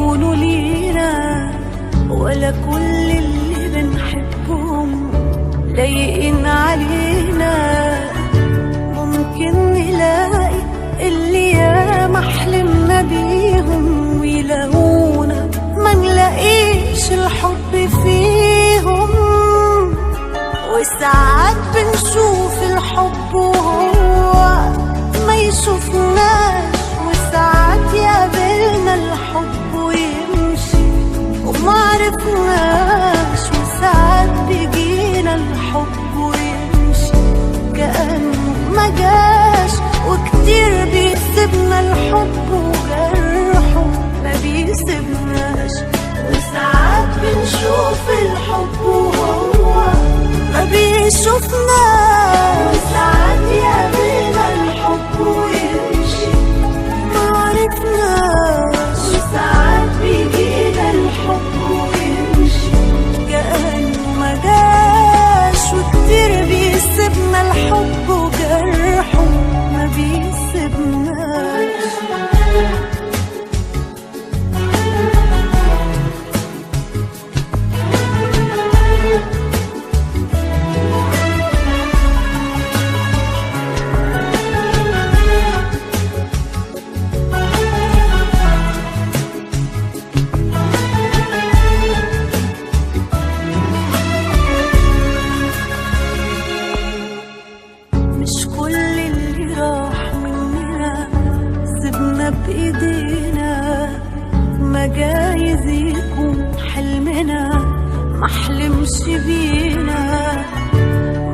يكونوا لينا، ولا كل اللي بنحبهم لايقين علينا. ممكن نلاقي اللي ياما حلمنا بيهم ويلاقونا ما نلاقيش الحب فيهم. وساعات بنشوف الحب وهو ما يشوفناش، وساعات يقابلنا الحب ويمشي وما عرفناش، وساعات بيجينا الحب ويمشي كأنه ما جاش. وكتير بيسيبنا الحب وجرحه ما بيسيبناش. وساعات بنشوف الحب وهو ما بيشوفناش، وساعات يقابلنا الحب ويمشي ما عرفناش، وساعات بيجينا الحب ويمشي كأنه ما جاش. وكتير بيسيبنا الحب وجرحه ما بيسيبناش. مش كل اللي راح مننا سيبنا بإيدينا، ما جايز يكون حلمنا محلمش بينا.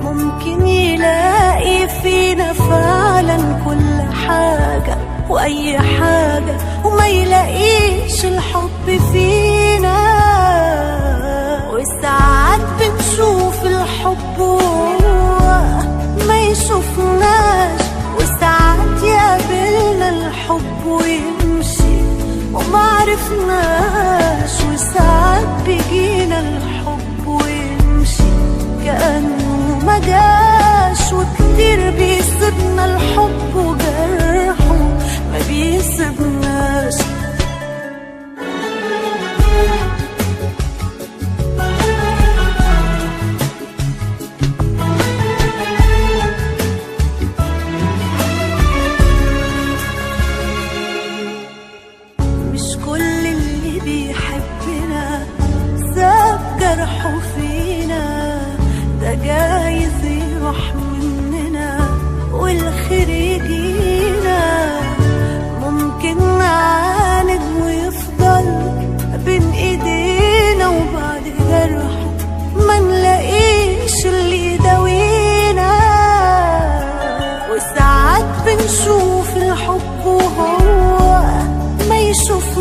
ممكن يلاقي فينا فعلا كل حاجة وأي حاجة، وما يلاقيش الحب فينا. وساعات بنشوف الحب وهو ما يشوفناش، وساعات يقابلنا الحب ويمشي وما عرفناش، وساعات بيجينا الحب ويمشي كأنه ما جاش. وكتير بيسيبنا الحب وجرحه ما بيسيبناش. مش كل اللي بيحبنا ساب جرحه فينا، ده جايز يروح مننا والخير يجينا. ممكن نعاند ويفضل بين ايدينا، وبعد جرحه ما نلاقيش اللي يداوينا. وساعات بنشوف الحب وهو ما يشوف